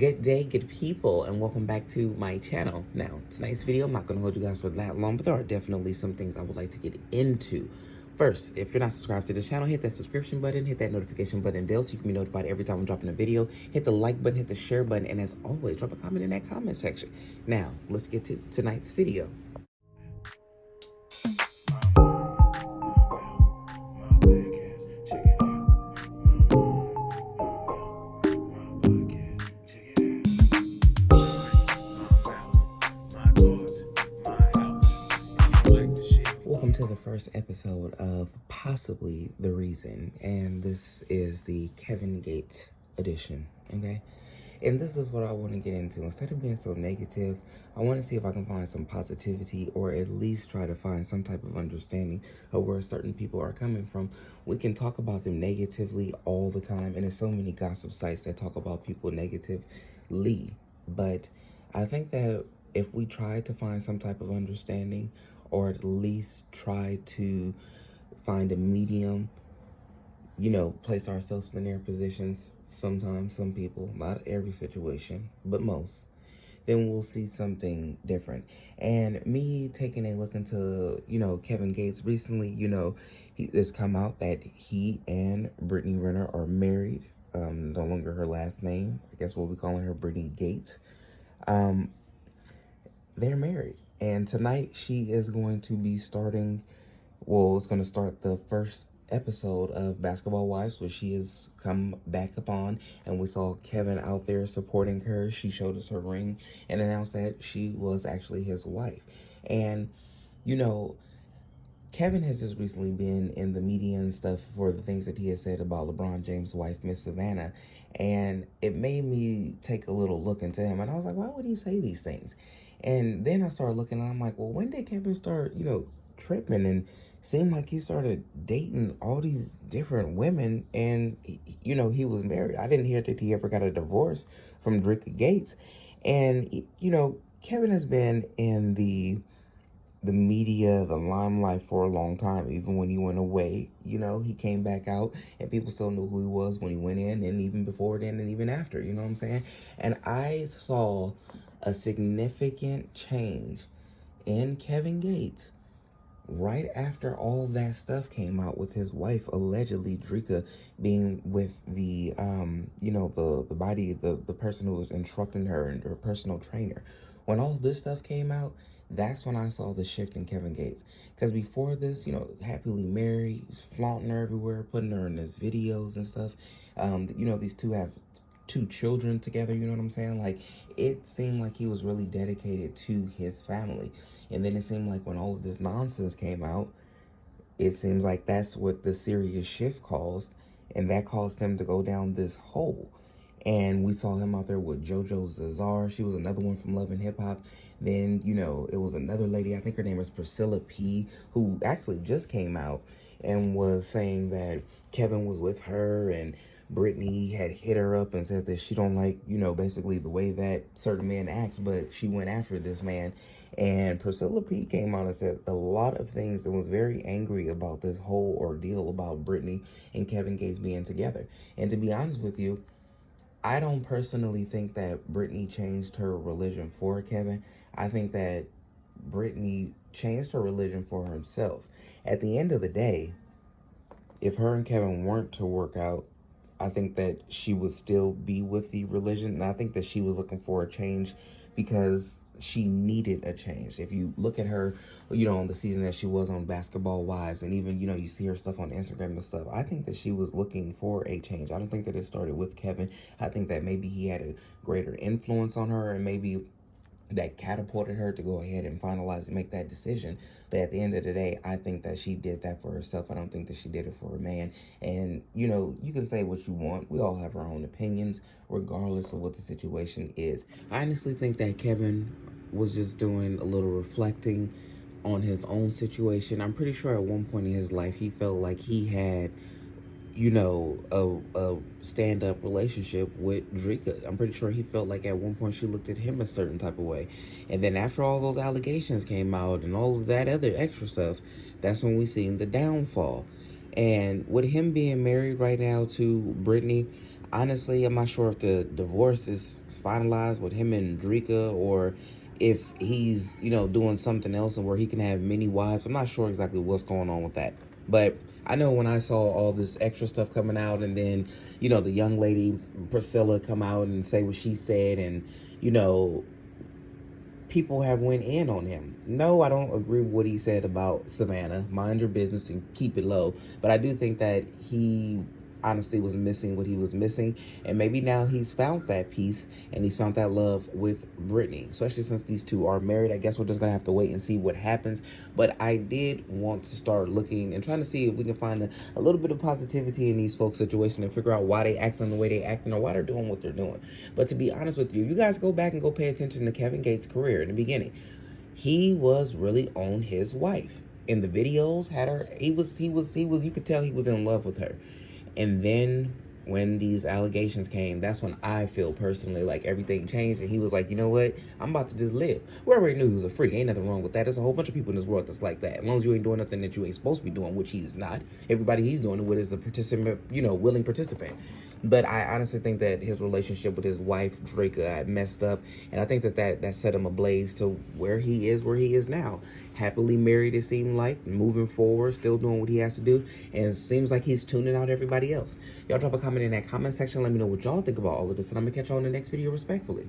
Good day, good people, and welcome back to my channel. Now, tonight's video, I'm not going to hold you guys for that long, but there are definitely some things I would like to get into. First, if you're not subscribed to the channel, hit that subscription button, hit that notification button bell so you can be notified every time I'm dropping a video. Hit the like button, hit the share button, and as always, drop a comment in that comment section. Now, let's get to tonight's video. Welcome to the first episode of Possibly the Reason, and this is the Kevin Gates edition, okay? And this is what I want to get into. Instead of being so negative, I want to see if I can find some positivity, or at least try to find some type of understanding of where certain people are coming from. We can talk about them negatively all the time, and there's so many gossip sites that talk about people negatively, but I think that if we try to find some type of understanding, or at least try to find a medium, place ourselves in their positions sometimes, some people, not every situation, but most, then we'll see something different. And me taking a look into, Kevin Gates recently, it's come out that he and Brittany Renner are married. No longer her last name. I guess we'll be calling her Brittany Gates. They're married. And tonight she is going to be starting, it's going to start the first episode of Basketball Wives, where she has come back upon, and we saw Kevin out there supporting her. She showed us her ring and announced that she was actually his wife. And, Kevin has just recently been in the media and stuff for the things that he has said about LeBron James' wife, Miss Savannah. And it made me take a little look into him. And I was like, why would he say these things? And then I started looking and I'm like, well, when did Kevin start, tripping? And seemed like he started dating all these different women, and, he was married. I didn't hear that he ever got a divorce from Dreka Gates. And, Kevin has been in the media, the limelight for a long time. Even when he went away, he came back out and people still knew who he was when he went in, and even before then and even after, you know what I'm saying? And I saw a significant change in Kevin Gates right after all that stuff came out with his wife, allegedly Dreka, being with the the person who was instructing her and her personal trainer. When all this stuff came out, that's when I saw the shift in Kevin Gates. Because before this, happily married, he's flaunting her everywhere, putting her in his videos and stuff. These two have 2 children together, you know what I'm saying? Like, it seemed like he was really dedicated to his family. And then it seemed like when all of this nonsense came out, it seems like that's what the serious shift caused, and that caused him to go down this hole. And we saw him out there with JoJo Zazar. She was another one from Love and Hip Hop. Then, it was another lady, I think her name is Priscilla P., who actually just came out and was saying that Kevin was with her, and Brittany had hit her up and said that she don't like, basically the way that certain men act, but she went after this man. And Priscilla P. came out and said a lot of things and was very angry about this whole ordeal about Brittany and Kevin Gates being together. And to be honest with you, I don't personally think that Brittany changed her religion for Kevin. I think that Brittany changed her religion for herself. At the end of the day, if her and Kevin weren't to work out, I think that she would still be with the religion. And I think that she was looking for a change because she needed a change. If you look at her, on the season that she was on Basketball Wives, and even, you see her stuff on Instagram and stuff, I think that she was looking for a change. I don't think that it started with Kevin. I think that maybe he had a greater influence on her, and maybe that catapulted her to go ahead and finalize and make that decision. But at the end of the day, I think that she did that for herself. I don't think that she did it for a man. And, you can say what you want. We all have our own opinions, regardless of what the situation is. I honestly think that Kevin was just doing a little reflecting on his own situation. I'm pretty sure at one point in his life, he felt like he had a stand-up relationship with Dreka. I'm pretty sure he felt like at one point she looked at him a certain type of way. And then after all those allegations came out and all of that other extra stuff, that's when we seen the downfall. And with him being married right now to Brittany, honestly, I'm not sure if the divorce is finalized with him and Dreka, or if he's, doing something else and where he can have many wives. I'm not sure exactly what's going on with that. But I know when I saw all this extra stuff coming out, and then, the young lady, Priscilla, come out and say what she said, and, you know, people have went in on him. No, I don't agree with what he said about Savannah. Mind your business and keep it low. But I do think that he honestly was missing what he was missing. And maybe now he's found that peace and he's found that love with Brittany, especially since these two are married. I guess we're just going to have to wait and see what happens. But I did want to start looking and trying to see if we can find a little bit of positivity in these folks' situation and figure out why they acting the way they acting, or why they're doing what they're doing. But to be honest with you, you guys go back and go pay attention to Kevin Gates' career in the beginning. He was really on his wife. In the videos, had her, you could tell he was in love with her. And then when these allegations came, that's when I feel personally like everything changed, and he was like, you know what, I'm about to just live. We already knew he was a freak. Ain't nothing wrong with that. There's a whole bunch of people in this world that's like that. As long as you ain't doing nothing that you ain't supposed to be doing, which he's not. Everybody he's doing it with is a participant, willing participant. But I honestly think that his relationship with his wife, Dreka, had messed up. And I think that set him ablaze to where he is now. Happily married, it seemed like, moving forward, still doing what he has to do. And it seems like he's tuning out everybody else. Y'all drop a comment in that comment section. Let me know what y'all think about all of this. And I'm going to catch y'all in the next video respectfully.